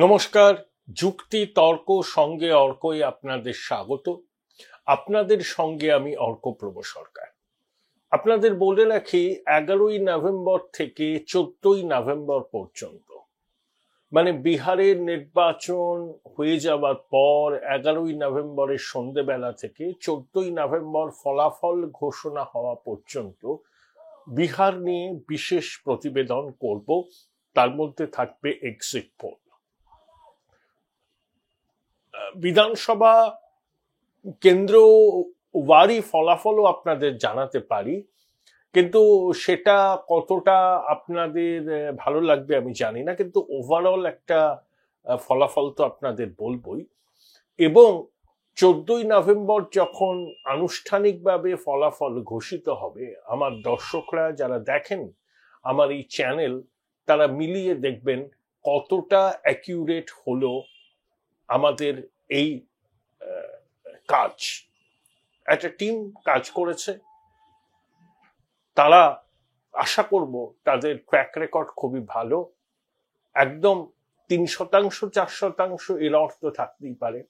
নমস্কার। যুক্তি তর্ক সঙ্গে অর্কই আপনাদের স্বাগত। আপনাদের সঙ্গে আমি অর্কপ্রভ সরকার। আপনাদের বলে রাখি, 11ই নভেম্বর থেকে 14ই নভেম্বর পর্যন্ত, মানে বিহারের নির্বাচন হয়ে যাওয়ার পর 11ই নভেম্বরের সন্ধ্যেবেলা থেকে 14ই নভেম্বর ফলাফল ঘোষণা হওয়া পর্যন্ত বিহার নিয়ে বিশেষ প্রতিবেদন করব। তার মধ্যে থাকবে এক্সিট পোল। বিধানসভা কেন্দ্র ওয়ারি ফলাফলও আপনাদের জানাতে পারি, কিন্তু সেটা কতটা আপনাদের ভালো লাগবে আমি জানি না, কিন্তু ওভারঅল একটা ফলাফল তো আপনাদের বলবই। এবং 14ই নভেম্বর যখন আনুষ্ঠানিকভাবে ফলাফল ঘোষিত হবে, আমার দর্শকরা যারা দেখেন আমার এই চ্যানেল, তারা মিলিয়ে দেখবেন কতটা অ্যাকিউরেট হলো আমাদের এই কাজ। একটা টিম কাজ করেছে, তারা আশা করব তাদের ট্র্যাক রেকর্ড খুবই ভালো। একদম 3% 4% এর অর্থ থাকতেই পারে,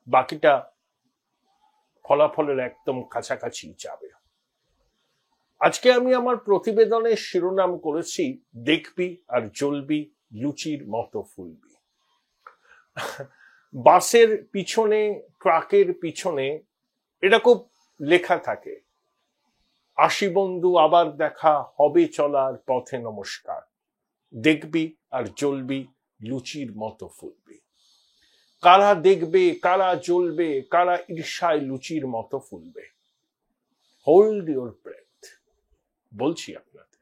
বাকিটা ফলাফলের একদম কাছাকাছি যাবে। আজকে আমি আমার প্রতিবেদনের শিরোনাম করেছি দেখবি আর জ্বলবি, লুচির মতো ফুলবি। বাসের পিছনে, ট্রাকের পিছনে এটা খুব লেখা থাকে, আসি বন্ধু আবার দেখা হবে, চলার পথে নমস্কার, দেখবি আর জ্বলবি, লুচির মতো ফুলবি। কারা দেখবে, কারা জ্বলবে, কারা ঈর্ষায় লুচির মতো ফুলবে? হোল্ড ইউর ব্রেথ, বলছি আপনাদের।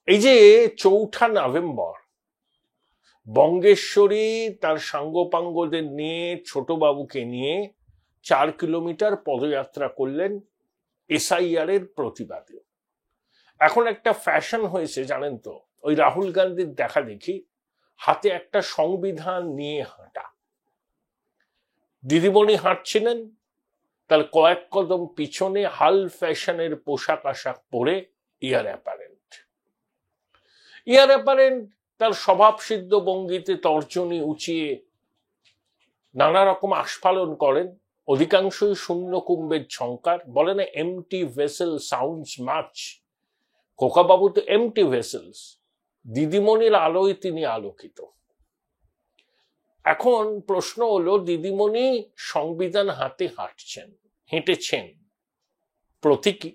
এই যে 4 নভেম্বর বঙ্গেশ্বরী তার সাঙ্গপাঙ্গদের নিয়ে, ছোটবাবুকে নিয়ে 4 কিলোমিটার পদযাত্রা করলেন এসআইআর এর প্রতিবাদে। এখন একটা ফ্যাশন হয়েছে জানেন তো, ওই রাহুল গান্ধীর দেখা দেখি হাতে একটা সংবিধান নিয়ে হাঁটা। দিদিমণি হাঁটছিলেন, তার কয়েক কদম পিছনে হাল ফ্যাশনের পোশাক আশাক পরে ইয়ার অ্যাপারেন্ট তার স্বভাব সিদ্ধ ভঙ্গিতে তর্জনী উঁচিয়ে নানা রকম আস্ফালন করেন। অধিকাংশই শূন্য কুম্ভের ঝংকার। বলে না, এমটি ভেসেল সাউন্ডস মাচ। খোকাবাবু তো এমটি ভেসেলস, দিদিমণির আলোয় তিনি আলোকিত। এখন প্রশ্ন হলো, দিদিমণি সংবিধান হাতে হেঁটেছেন প্রতীকী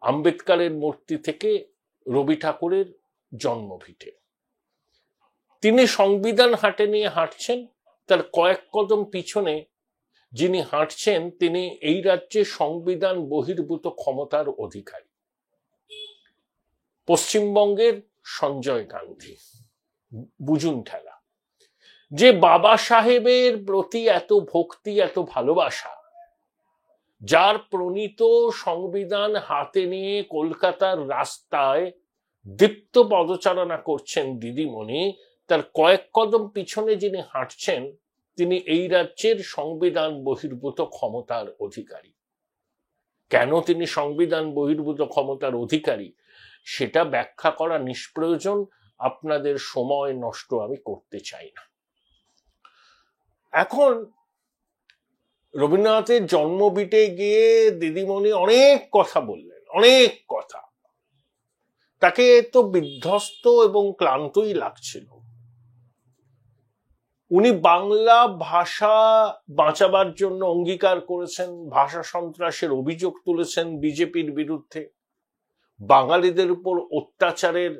আম্বেদকরের মূর্তি থেকে রবি ঠাকুরের জন্মভিটে। তিনি সংবিধান হাতে নিয়ে হাঁটছেন, তার কয়েক কদম পিছনে যিনি হাঁটছেন তিনি এই রাজ্যে সংবিধান বহির্ভূত ক্ষমতার অধিকারী, পশ্চিমবঙ্গের সঞ্জয় গান্ধী। বুঝুন ঠেলা, যে বাবা সাহেবের প্রতি এত ভক্তি, এত ভালোবাসা, যার প্রণীত সংবিধান হাতে নিয়ে কলকাতার রাস্তায় দীপ্ত পদচারণা করছেন দিদিমণি, তার কয়েক কদম পিছনে যিনি হাঁটছেন তিনি এই রাজ্যের সংবিধান বহির্ভূত ক্ষমতার অধিকারী। কেন তিনি সংবিধান বহির্ভূত ক্ষমতার অধিকারী সেটা ব্যাখ্যা করা নিষ্প্রয়োজন, আপনাদের সময় নষ্ট আমি করতে চাই না। এখন রবীন্দ্রনাথের জন্মভিটে গিয়ে দিদিমণি অনেক কথা বললেন, অনেক কথা। তাকে তো বিধ্বস্ত এবং ক্লান্তই লাগছিল। উনি বাংলা ভাষা বাঁচাবার জন্য অঙ্গীকার করেছেন, ভাষা সন্ত্রাসের অভিযোগ তুলেছেন বিজেপির বিরুদ্ধে, বাঙালিদের উপর অত্যাচারের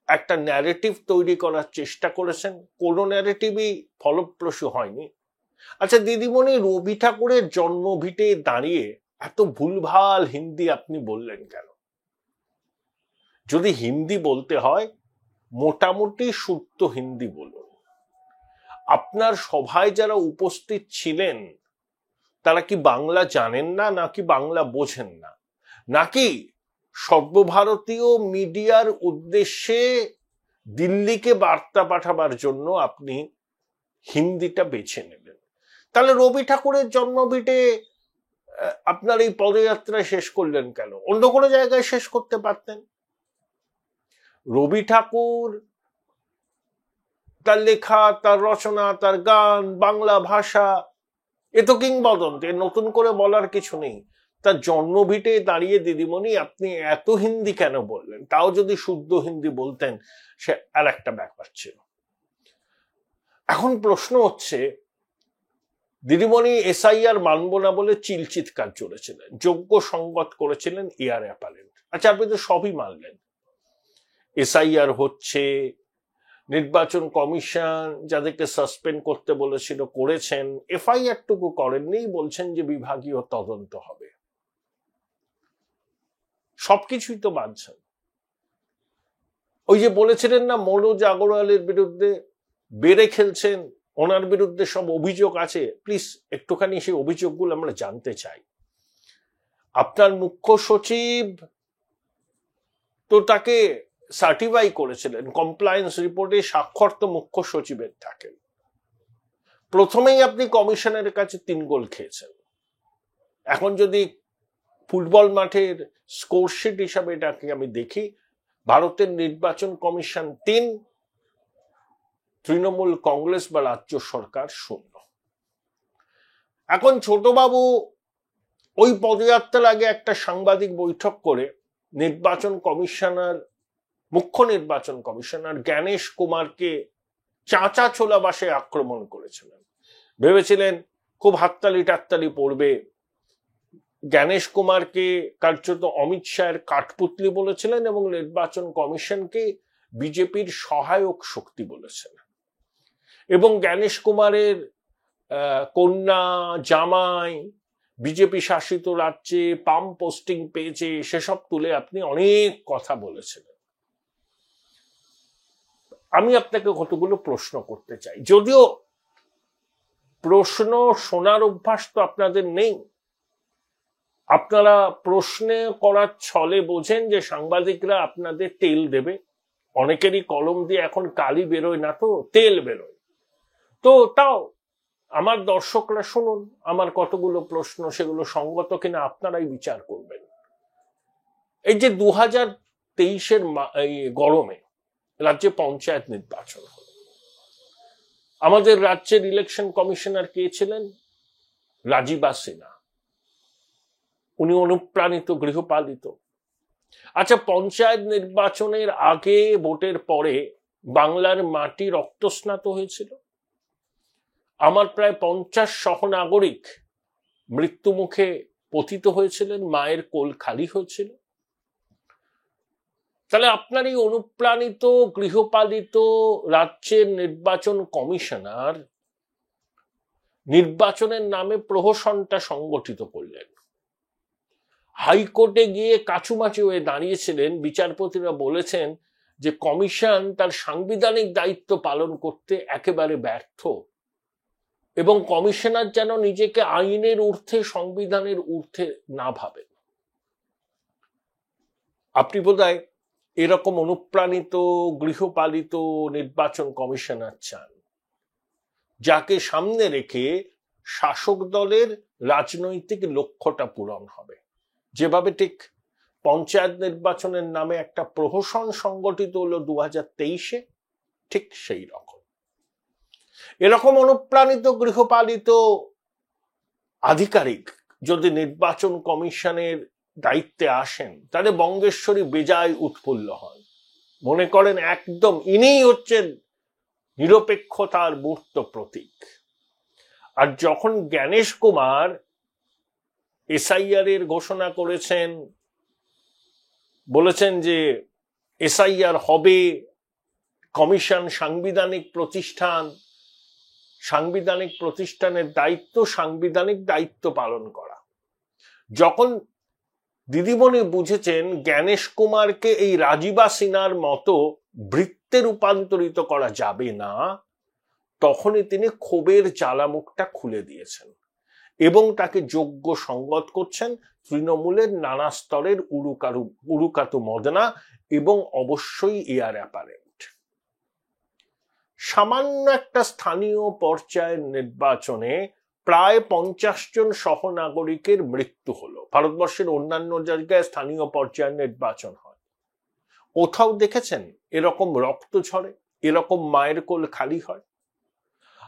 একটা ন্যারেটিভ তৈরি করার চেষ্টা করেছেন। কোনো ন্যারেটিভই ফলপ্রসূ হয়নি। আচ্ছা, দিদিমণি রবি ঠাকুরের জন্মভিটে দাঁড়িয়ে এত ভুলভাল হিন্দি আপনি বললেন কেন? যদি হিন্দি বলতে হয় মোটামুটি শুদ্ধ হিন্দি বলুন। আপনার সভায় যারা উপস্থিত ছিলেন তারা কি বাংলা জানেন না, নাকি বাংলা বোঝেন না, নাকি সর্বভারতীয় মিডিয়ার উদ্দেশ্যে দিল্লিকে বার্তা পাঠাবার জন্য আপনি হিন্দিটা বেছে নেবেন? তাহলে রবি ঠাকুরের জন্মভিটে আপনার এই পদযাত্রা শেষ করলেন কেন? অন্য কোনো জায়গায় শেষ করতে পারতেন। রবি ঠাকুর তার লেখা, তার রচনা, তার গান, বাংলা ভাষা, এ তো কিংবদন্তি, নতুন করে বলার কিছু নেই। তার জন্মভিটে দাঁড়িয়ে দিদিমণি আপনি এত হিন্দি কেন বললেন? তাও যদি শুদ্ধ হিন্দি বলতেন সে আর একটা ব্যাপার ছিল। এখন প্রশ্ন হচ্ছে, দিদিমণি এসআইআর মানব না বলে চিলচিৎকার চলেছিলেন, যোগ্য সংবাদ করেছিলেন এয়ার অ্যাপারেন্ট। আচ্ছা, আপনি তো সবই মানলেন, এসআইআর হচ্ছে, নির্বাচন কমিশন যাদেরকে সাসপেন্ড করতে বলেছিল করেছেন, এফআইআর টুকু করেননি, বলছেন যে বিভাগীয় তদন্ত হবে। সবকিছুই তো মানছেন। ওই যে বলেছিলেন না মনোজ আগরওয়ালের বিরুদ্ধে বেড়ে খেলছেন, ওনার বিরুদ্ধে সব অভিযোগ আছে, প্লিজ একটুখানি সেই অভিযোগগুলো আমরা জানতে চাই। আপনার মুখ্য সচিব তো তাকে সার্টিফাই করেছিলেন, কমপ্লায়েন্স রিপোর্টে স্বাক্ষর তো মুখ্য সচিবের থাকেন। প্রথমেই আপনি কমিশনের কাছে 3 গোল খেয়েছেন। এখন যদি ফুটবল মাঠের স্কোরশিট হিসাবে এটাকে আমি দেখি, ভারতের নির্বাচন কমিশন 3, তৃণমূল কংগ্রেস বা রাজ্য সরকার 0। এখন ছোটবাবু ওই পদযাত্রার আগে একটা সাংবাদিক বৈঠক করে নির্বাচন কমিশনার, মুখ্য নির্বাচন কমিশনার জ্ঞানেশ কুমারকে চাঁচা ছোলা বাসে আক্রমণ করেছিলেন। ভেবেছিলেন খুব হাততালি টাততালি পড়বে। জ্ঞানেশ কুমারকে কার্যত অমিত শাহের কাঠপুতলি বলেছিলেন এবং নির্বাচন কমিশনকে বিজেপির সহায়ক শক্তি বলেছিলেন। এবং জ্ঞানেশ কুমারের কন্যা, জামাই বিজেপি শাসিত রাজ্যে পাম পোস্টিং পেয়েছে, সেসব তুলে আপনি অনেক কথা বলেছিলেন। আমি আপনাকে কতগুলো প্রশ্ন করতে চাই, যদিও প্রশ্ন শোনার অভ্যাস তো আপনাদের নেই। আপনারা প্রশ্নে করার ছলে বোঝেন যে সাংবাদিকরা আপনাদের তেল দেবে। অনেকেরই কলম দিয়ে এখন কালি বেরোয় না, তো তেল বেরোয়। তো তাও আমার দর্শকরা শুনুন আমার কতগুলো প্রশ্ন, সেগুলো সঙ্গত কিনা আপনারাই বিচার করবেন। এই যে 2023-এর গরমে রাজ্যে পঞ্চায়েত নির্বাচন হল, আমাদের রাজ্যের ইলেকশন কমিশনার কে ছিলেন? রাজীবা সিনহা। উনি অনুপ্রাণিত, গৃহপালিত। আচ্ছা, পঞ্চায়েত নির্বাচনের আগে, ভোটের পরে বাংলার মাটি রক্তস্নাত হয়েছিল। আমার প্রায় 50 সহনাগরিক মৃত্যু মুখে পতিত হয়েছিলেন, মায়ের কোল খালি হয়েছিল। তাহলে আপনার এই অনুপ্রাণিত, গৃহপালিত রাজ্যের নির্বাচন কমিশনার নির্বাচনের নামে প্রহসনটা সংগঠিত করলেন। হাইকোর্টে গিয়ে কাচুমাচু হয়ে দাঁড়িয়েছিলেন। বিচারপতিরা বলেছেন যে কমিশন তার সাংবিধানিক দায়িত্ব পালন করতে একেবারে ব্যর্থ এবং কমিশনার যেন নিজেকে আইনের ঊর্ধ্বে, সংবিধানের ঊর্ধ্বে না ভাবেন। আপনি বোধহয় এরকম অনুপ্রাণিত, গৃহপালিত নির্বাচন কমিশনার চান, যাকে সামনে রেখে শাসক দলের রাজনৈতিক লক্ষ্যটা পূরণ হবে। যেভাবে ঠিক পঞ্চায়েত নির্বাচনের নামে একটা প্রহসন সংগঠিত হলো 2023-এ, ঠিক সেই রকম। এরকম অনুপ্রাণিত, গৃহপালিত আধিকারিক যদি নির্বাচন কমিশনের দায়িত্বে আসেন, তাহলে বঙ্গেশ্বরী বেজায় উৎফুল্ল হন, মনে করেন একদম ইনিই হচ্ছেন নিরপেক্ষতার মূর্ত প্রতীক। আর যখন জ্ঞানেশ কুমার এসআইআর এর ঘোষণা করেছেন, বলেছেন যে এসআইআর হবে, কমিশন সাংবিধানিক প্রতিষ্ঠান, সাংবিধানিক প্রতিষ্ঠানের দায়িত্ব সাংবিধানিক দায়িত্ব পালন করা। যখন দিদিমণি বুঝেছেন জ্ঞানেশ কুমারকে এই রাজীবা সিনহার মতো বৃত্তে রূপান্তরিত করা যাবে না, তখনই তিনি ক্ষোভের জ্বালামুখটা খুলে দিয়েছেন এবং তাকে যোগ্য সংগত করছেন তৃণমূলের নানা স্তরের উরুকাতু মদনা এবং অবশ্যই এয়ার অ্যাপারেন্ট। সামান্য একটা স্থানীয় পর্যায়ের নির্বাচনে প্রায় 50 জন সহনাগরিকের মৃত্যু হলো। ভারতবর্ষের অন্যান্য জায়গায় স্থানীয় পর্যায়ের নির্বাচন হয়, কোথাও দেখেছেন এরকম রক্ত ঝরে? এরকম মায়ের কোল খালি হয়?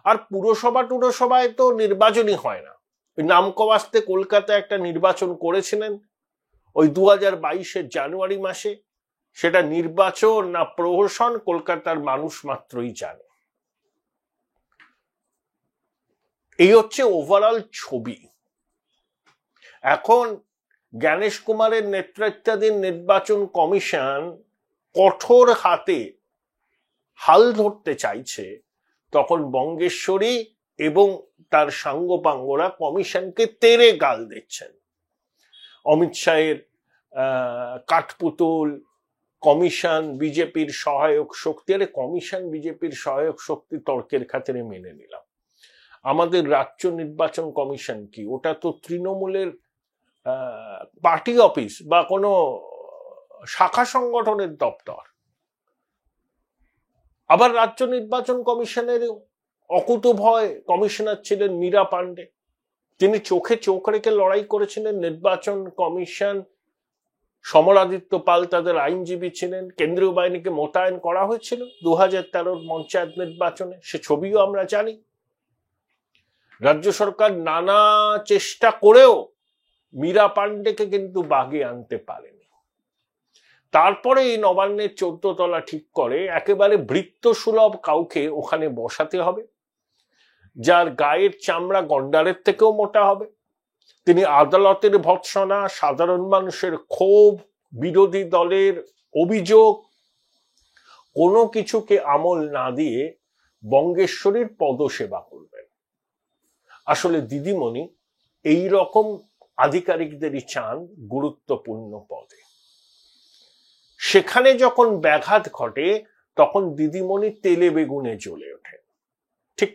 আর পুরসভায় তো নির্বাচনই হয় না। নামকওয়াস্তে কলকাতায় একটা নির্বাচন করেছিলেন ওই 2022 জানুয়ারি মাসে। সেটা নির্বাচন না প্রহসন কলকাতার মানুষ মাত্রই জানে। এই হচ্ছে ওভারঅল ছবি। এখন জ্ঞানেশ কুমারের নেতৃত্বাধীন নির্বাচন কমিশন কঠোর হাতে হাল ধরতে চাইছে, তখন বঙ্গেশ্বরী এবং তার সাঙ্গপাঙ্গরা কমিশনকে তেড়ে গাল দিচ্ছেন। অমিত শাহের কাঠপুতুল, কমিশন বিজেপির সহায়ক শক্তি। আরে কমিশন বিজেপির সহায়ক শক্তি তর্কের খাতিরে মেনে নিলাম। আমাদের রাজ্য নির্বাচন কমিশন কি? ওটা তো তৃণমূলের পার্টি অফিস বা কোনো শাখা সংগঠনের দপ্তর। আবার রাজ্য নির্বাচন কমিশনের অকুতোভয় কমিশনার ছিলেন মীরা পান্ডে। তিনি চোখে চোখ রেখে লড়াই করেছিলেন। নির্বাচন কমিশন, সমরাদিত্য পাল তাদের আইনজীবী ছিলেন। কেন্দ্রীয় বাহিনীকে মোতায়েন করা হয়েছিল 2013 পঞ্চায়েত নির্বাচনে, সে ছবিও আমরা জানি। রাজ্য সরকার নানা চেষ্টা করেও মীরা পান্ডেকে কিন্তু বাগে আনতে পারেনি। তারপরে এই নবান্নের 14 তলা ঠিক করে একেবারে বৃত্ত সুলভ কাউকে ওখানে বসাতে হবে, যার গায়ের চামড়া গন্ডারের থেকেও মোটা হবে। তিনি আদালতের ভৎসনা, সাধারণ মানুষের ক্ষোভ, বিরোধী দলের অভিযোগ কোনো কিছুকে আমল না দিয়ে বঙ্গেশ্বরীর পদসেবা করবেন। আসলে দিদিমণি এই রকম আধিকারিকদেরই চান গুরুত্বপূর্ণ পদে। সেখানে যখন ব্যাঘাত ঘটে তখন দিদিমণি তেলে বেগুনে জ্বলে ওঠে। ঠিক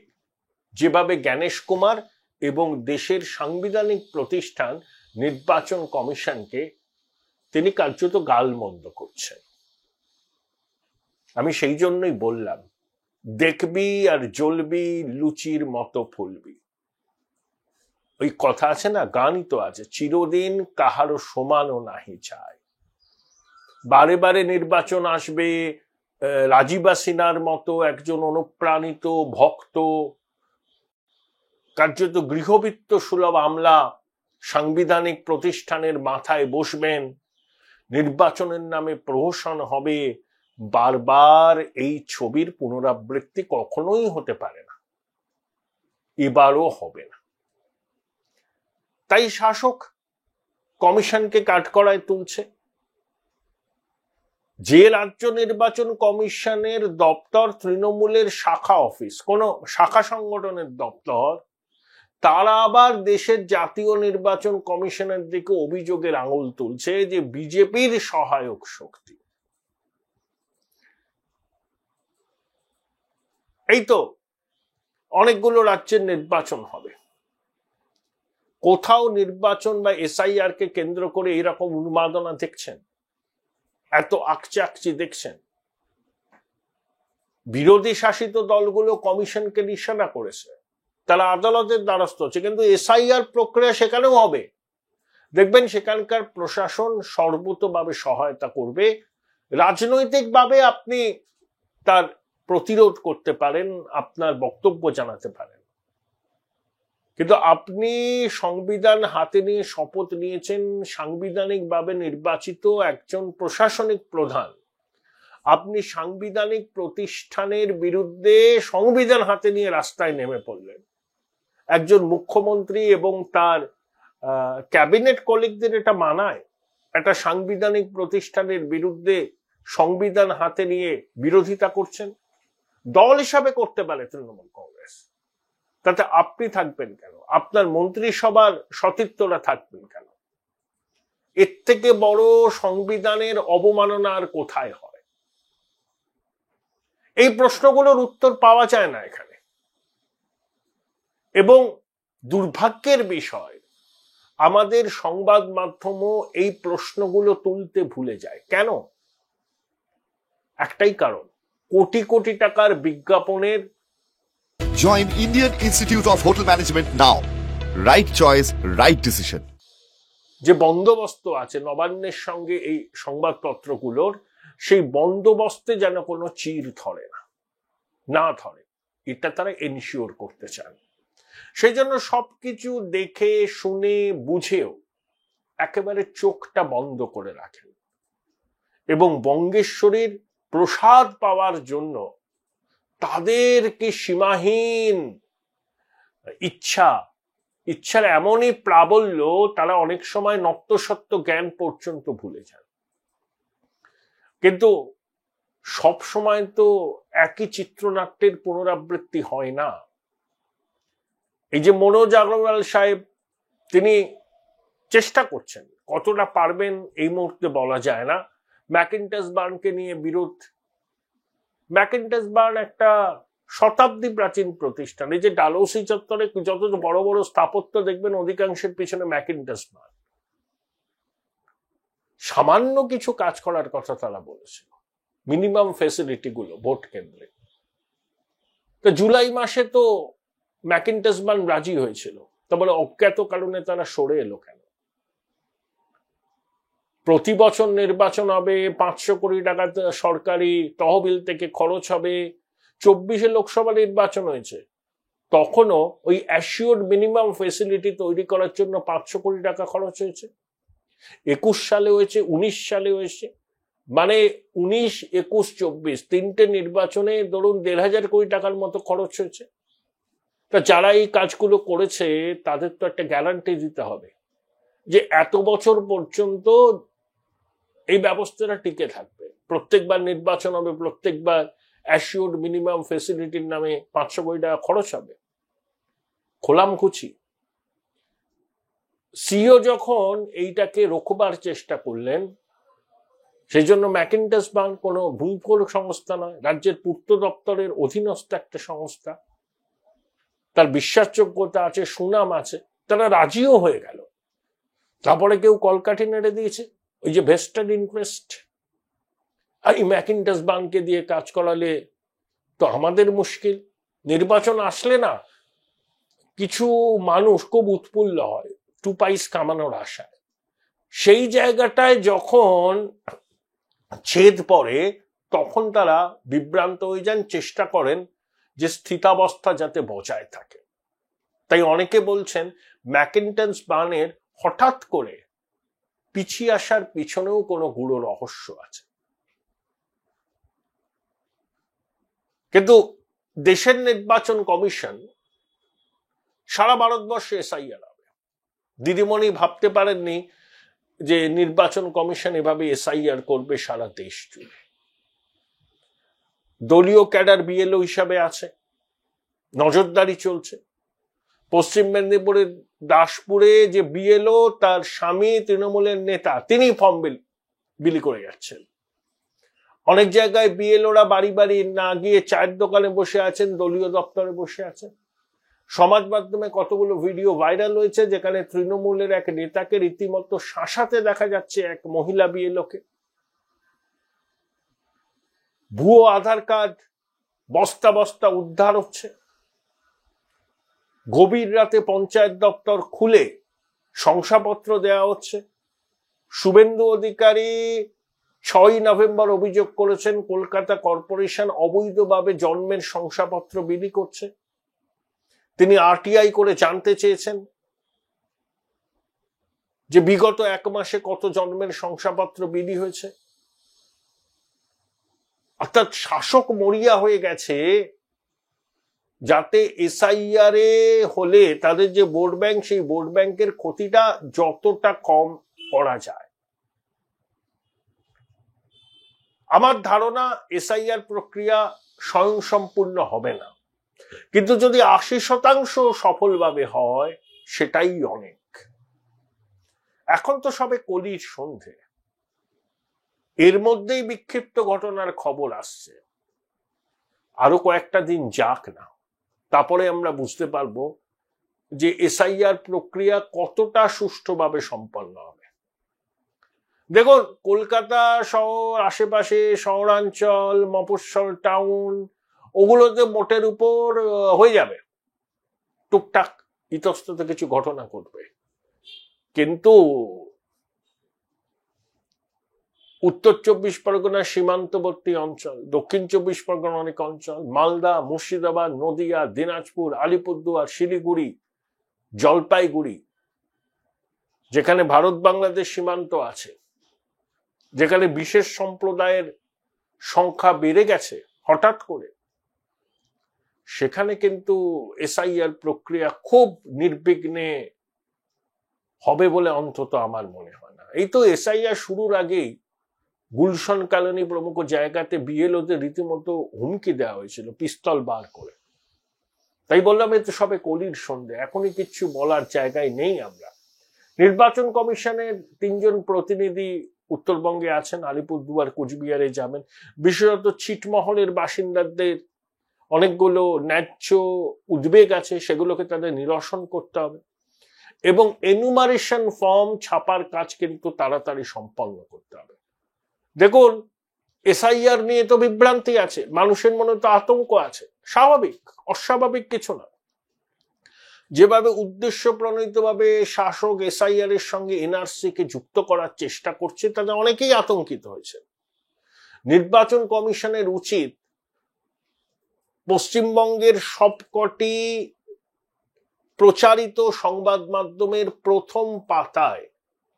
যেভাবে জ্ঞানেশ কুমার এবং দেশের সাংবিধানিক প্রতিষ্ঠান নির্বাচন কমিশনকে তিনি কার্যত গালমন্দ করছেন। আমি সেই জন্যই বললাম, দেখবি আর জ্বলবি লুচির মতো ফুলবি। ওই কথা আছে না, গানই তো আছে, চিরদিন কাহারও সমানও নাহি চায়। বারে বারে নির্বাচন আসবে, রাজীবা সিনহার মতো একজন অনুপ্রাণিত ভক্ত কার্যত গৃহবৃত্ত সুলভ আমলা সাংবিধানিক প্রতিষ্ঠানের মাথায় বসবেন, নির্বাচনের নামে প্রহসন হবে। বারবার এই ছবির পুনরাবৃত্তি কখনোই হতে পারে না, এবারও হবে না। তাই শাসক কমিশনকে কাঠগড়ায় তুলছে। যে রাজ্য নির্বাচন কমিশনের দপ্তর তৃণমূলের শাখা অফিস, কোন শাখা সংগঠনের দপ্তর, তারা আবার দেশের জাতীয় নির্বাচন কমিশনের দিকে অভিযোগের আঙুল তুলছে যে বিজেপির সহায়ক শক্তি। এই তো অনেকগুলো রাজ্যের নির্বাচন হবে, কোথাও নির্বাচন বা এসআইআর কে কেন্দ্র করে এরকম উন্মাদনা দেখছেন? এত আকচি দেখছেন? বিরোধী শাসিত দলগুলো কমিশনকে নিশানা করেছে, তারা আদালতের দ্বারস্থ হচ্ছে, কিন্তু এসআইআর প্রক্রিয়া সেখানেও হবে। দেখবেন সেখানকার প্রশাসন সর্বতোভাবে সহায়তা করবে। রাজনৈতিকভাবে আপনি তার প্রতিরোধ করতে পারেন, আপনার বক্তব্য জানাতে পারেন, কিন্তু আপনি সংবিধান হাতে নিয়ে শপথ নিয়েছেন, সাংবিধানিকভাবে নির্বাচিত একজন প্রশাসনিক প্রধান। আপনি সাংবিধানিক প্রতিষ্ঠানের বিরুদ্ধে সংবিধান হাতে নিয়ে রাস্তায় নেমে পড়লেন। একজন মুখ্যমন্ত্রী এবং তার ক্যাবিনেট কলিগদের এটা মানায়? একটা সাংবিধানিক প্রতিষ্ঠানের বিরুদ্ধে সংবিধান হাতে নিয়ে বিরোধিতা করছেন? দল হিসাবে করতে পারে তৃণমূল কংগ্রেস, তাতে আপনি থাকবেন কেন? আপনার মন্ত্রিসভার সতীর্থরা থাকবেন কেন? এর থেকে বড় সংবিধানের অবমাননা আর কোথায় হয়? এই প্রশ্নগুলোর উত্তর পাওয়া যায় না এখানে। এবং দুর্ভাগ্যের বিষয়, আমাদের সংবাদ মাধ্যমও এই প্রশ্নগুলো তুলতে ভুলে যায়। কেন? একটাই কারণ, কোটি কোটি টাকার বিজ্ঞাপনের। Join Indian Institute of Hotel Management now. Right choice, right decision. যে বন্দোবস্ত আছে নবান্নের সঙ্গে এই সংবাদপত্রগুলোর, সেই বন্দোবস্তে যেন কোনো চির ধরে না। না ধরে, এটা তারা এনশিওর করতে চান। সেই জন্য সবকিছু দেখে শুনে বুঝেও একেবারে চোখটা বন্ধ করে রাখেন এবং বঙ্গেশ্বরীর প্রসাদ পাওয়ার জন্য তাদেরকে সীমাহীন ইচ্ছার এমনই প্রাবল্য, তারা অনেক সময় নত্যসত্য জ্ঞান পর্যন্ত ভুলে যান। কিন্তু সব সময় তো একই চিত্রনাট্যের পুনরাবৃত্তি হয় না। এই যে মনোজ আগরওয়াল সাহেব, তিনি চেষ্টা করছেন, কতটা পারবেন এই মুহূর্তে বলা যায় না। ম্যাকিন্টশ বার্নকে নিয়ে বিরোধ। ম্যাকিন্টশ বার্ন একটা শতাব্দী প্রাচীন প্রতিষ্ঠান। এই যে ডালহৌসি চত্বরে যত বড় বড় স্থাপত্য দেখবেন, অধিকাংশের পিছনে ম্যাকিন্টশ বার্ন। সামান্য কিছু কাজ করার কথা তারা বলেছিল, মিনিমাম ফেসিলিটি গুলো ভোট কেন্দ্রে। তো জুলাই মাসে তো ম্যাকিন্টশ বার্ন রাজি হয়েছিল, তারপরে অজ্ঞাত কারণে তারা সরে এলো কেন? প্রতি বছর নির্বাচন হবে, 500 কোটি টাকা সরকারি তহবিল থেকে খরচ হবে। 24-এ লোকসভা নির্বাচন হয়েছে, তখনও ওই অ্যাসিওর্ড মিনিমাম ফেসিলিটি তৈরি করার জন্য 500 কোটি টাকা খরচ হয়েছে। 21 সালে হয়েছে, 19 সালে হয়েছে, মানে 19, 21, 24 তিনটে নির্বাচনে ধরুন 1,500 কোটি টাকার মতো খরচ হয়েছে। তা যারা এই কাজগুলো করেছে তাদের তো একটা গ্যারান্টি দিতে হবে যে এত বছর পর্যন্ত এই ব্যবস্থাটা টিকে থাকবে। প্রত্যেকবার নির্বাচন হবে, প্রত্যেকবার অ্যাসিওর্ড মিনিমাম ফেসিলিটির নামে 500 কোটি টাকা খরচ হবে। খোলামখুচি সিও যখন এইটাকে রোখবার চেষ্টা করলেন, সেই জন্য ম্যাকিন্টশ বার্ন কোনো ভূমিকর সংস্থা নয়, রাজ্যের পূর্ত দপ্তরের অধীনস্থ একটা সংস্থা, তার বিশ্বাসযোগ্যতা আছে, সুনাম আছে, তারা রাজিও হয়ে গেল। তারপরে কেউ কলকাঠি নেড়ে দিয়েছে, ওই যে ভেস্টেড ইন্টারেস্ট। আর এই ম্যাকিন্টশ বার্নকে দিয়ে কাজ করালে তো আমাদের মুশকিল। নির্বাচন আসলে না কিছু মানুষ খুব উৎফুল্ল হয় 2 পয়সা কামানোর আশায়। সেই জায়গাটায় যখন ছেদ পড়ে তখন তারা বিভ্রান্ত হয়ে যান, চেষ্টা করেন যে স্থিতাবস্থা যাতে বজায় থাকে। তাই অনেকে বলছেন ম্যাকিন্টশ বার্নের হঠাৎ করে পিছিয়ে আসার পিছনেও কোনো গূঢ় রহস্য আছে। কিন্তু দেশের নির্বাচন কমিশন সারা ভারতবর্ষে এসআইআর হবে। দিদিমণি ভাবতে পারেননি যে নির্বাচন কমিশন এভাবে এসআইআর করবে সারা দেশ জুড়ে। দলীয় ক্যাডার বিএলও হিসাবে আছে, নজরদারি চলছে। পশ্চিম মেদিনীপুরের দাসপুরে যে বিএলও, তার স্বামী তৃণমূলের নেতা, তিনি ফর্ম বিলি করে যাচ্ছেন। অনেক জায়গায় বিএলওরা বাড়ি বাড়ি না গিয়ে চায়ের দোকানে বসে আছেন, দলীয় দপ্তরে বসে আছেন। সমাজ মাধ্যমে কতগুলো ভিডিও ভাইরাল হয়েছে যেখানে তৃণমূলের এক নেতাকে রীতিমতো শাসাতে দেখা যাচ্ছে এক মহিলা বিএলওকে। ভুয়ো আধার কার্ড বস্তা বস্তা উদ্ধার হচ্ছে। গভীর রাতে পঞ্চায়েত দপ্তর খুলে শংসাপত্র দেওয়া হচ্ছে। শুভেন্দু অধিকারী 6 নভেম্বর অভিযোগ করেছেন কলকাতা কর্পোরেশন অবৈধভাবে জন্মের শংসাপত্র বিলি করছে। তিনি আরটিআই করে জানতে চেয়েছেন যে বিগত 1 মাসে কত জন্মের শংসাপত্র বিলি হয়েছে। অর্থাৎ শাসক মরিয়া হয়ে গেছে যাতে এসআইআর হলে তাদের যে ভোট ব্যাংক, সেই ভোট ব্যাংকের ক্ষতিটা যতটা কম করা যায়। আমার ধারণা এসআইআর প্রক্রিয়া স্বয়ংসম্পূর্ণ হবে না, কিন্তু যদি 80% সফলভাবে হয় সেটাই অনেক। এখন তো সবে কলির সন্ধে, এর মধ্যেই বিক্ষিপ্ত ঘটনার খবর আসছে। আরো কয়েকটা দিন যাক না, তারপরে আমরা বুঝতে পারবো যে এসআইআর প্রক্রিয়া কতটা সুষ্ঠুভাবে সম্পন্ন হবে। দেখুন, কলকাতা শহর, আশেপাশে শহরাঞ্চল, মফস্বল টাউন, ওগুলোতে মোটের উপর হয়ে যাবে, টুকটাক ইতস্তত কিছু ঘটনা ঘটবে। কিন্তু উত্তর 24 পরগনা সীমান্তবর্তী অঞ্চল, দক্ষিণ 24 পরগনা অনেক অঞ্চল, মালদা, মুর্শিদাবাদ, নদিয়া, দিনাজপুর, আলিপুরদুয়ার, শিলিগুড়ি, জলপাইগুড়ি, যেখানে ভারত বাংলাদেশ সীমান্ত আছে, যেখানে বিশেষ সম্প্রদায়ের সংখ্যা বেড়ে গেছে হঠাৎ করে, সেখানে কিন্তু এসআইআর প্রক্রিয়া খুব নির্বিঘ্নে হবে বলে অন্তত আমার মনে হয় না। এই তো এসআইআর শুরুর আগেই গুলশন কলোনি প্রমুখ জায়গাতে বিএলওদের রীতিমতো হুমকি দেওয়া হয়েছিল পিস্তল বার করে। তাই বললাম এই তো সবে কলির সন্ধে, এখনই কিচ্ছু বলার জায়গায় নেই আমরা। নির্বাচন কমিশনের 3 জন প্রতিনিধি উত্তরবঙ্গে আছেন, আলিপুরদুয়ার, কোচবিহারে যাবেন। বিশেষত ছিটমহলের বাসিন্দাদের অনেকগুলো ন্যায্য উদ্বেগ আছে, সেগুলোকে তাদের নিরসন করতে হবে এবং এনুমারেশন ফর্ম ছাপার কাজ কিন্তু তাড়াতাড়ি সম্পন্ন করতে হবে। দেখুন, এসআইআর নিয়ে তো বিভ্রান্তি আছে, মানুষের মনে তো আতঙ্ক আছে, স্বাভাবিক, অস্বাভাবিক কিছু না। যেভাবে উদ্দেশ্য প্রণীতভাবে শাসক এসআইআর এর সঙ্গে এনআরসি কে যুক্ত করার চেষ্টা করছে, তাতে অনেকেই আতঙ্কিত হয়েছে। নির্বাচন কমিশনের উচিত পশ্চিমবঙ্গের সবকটি প্রচারিত সংবাদ মাধ্যমের প্রথম পাতায়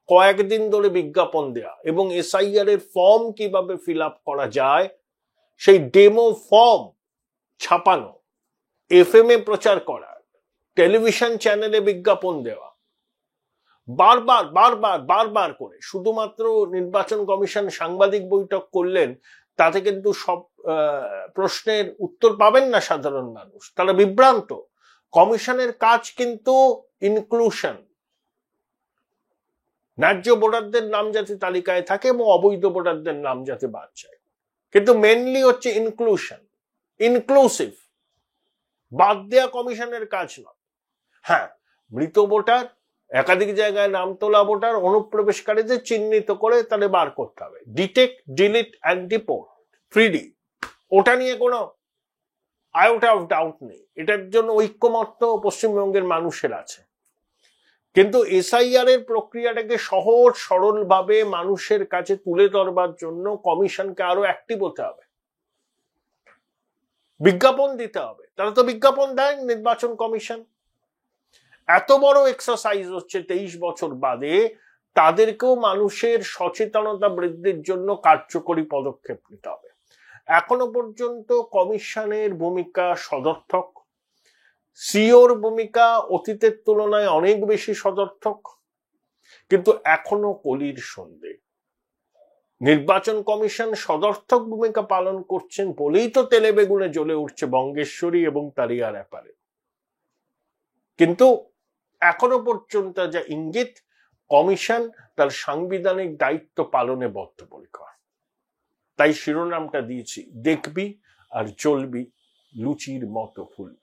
কয়েকদিন ধরে বিজ্ঞাপন দেয়া এবং এসআইআর এর ফর্ম কিভাবে ফিল আপ করা যায় সেই ডেমো ফর্ম ছাপানো, এফএম এ প্রচার করা, টেলিভিশন চ্যানেলে বিজ্ঞাপন দেওয়া, বারবার বারবার বারবার করে। শুধুমাত্র নির্বাচন কমিশন সাংবাদিক বৈঠক করলেন, তাতে কিন্তু সব প্রশ্নের উত্তর পাবেন না সাধারণ মানুষ, তারা বিভ্রান্ত। কমিশনের কাজ কিন্তু ইনক্লুশন, ন্যায্য ভোটারদের নাম যাতে তালিকায় থাকে এবং অবৈধ ভোটারদের নাম যাতে বাদ যায়, কিন্তু মেনলি হচ্ছে ইনক্লুশন, ইনক্লুসিভ। বাদ দেয়া কমিশনের কাজ নয়। হ্যাঁ, মৃত ভোটার, একাধিক জায়গায় নাম তোলা ভোটার, অনুপ্রবেশকারীদের চিহ্নিত করে তাহলে বার করতে হবে, detect, delete and deport 3D। ওটা নিয়ে কোনো আইওটা অফ ডাউট নেই, এটার জন্য ঐক্যমত্য পশ্চিমবঙ্গের মানুষের আছে। কিন্তু এসআইআর এর প্রক্রিয়াটাকে সহজ সরল ভাবে মানুষের কাছে তুলে ধরবার জন্য কমিশনকে আরো অ্যাক্টিভ হতে হবে, বিজ্ঞাপন দিতে হবে। তারা তো বিজ্ঞাপন দেন নির্বাচন কমিশন। এত বড় এক্সারসাইজ হচ্ছে 23 বছর বাদে, তাদেরকেও মানুষের সচেতনতা বৃদ্ধির জন্য কার্যকরী পদক্ষেপ নিতে হবে। এখনো পর্যন্ত কমিশনের ভূমিকা সদর্থক, সিওর ভূমিকা অতীতের তুলনায় অনেক বেশি সদর্থক, কিন্তু এখনো কলির সন্ধে। নির্বাচন কমিশন সদর্থক ভূমিকা পালন করছেন বলেই তো তেলে বেগুনে জ্বলে উঠছে বঙ্গেশ্বরী এবং তারিয়ার ব্যাপারে। কিন্তু এখনো পর্যন্ত যা ইঙ্গিত, কমিশন তার সাংবিধানিক দায়িত্ব পালনে বদ্ধপরিকর। তাই শিরোনামটা দিয়েছি, দেখবি আর চলবি লুচির মতো ফুলবি।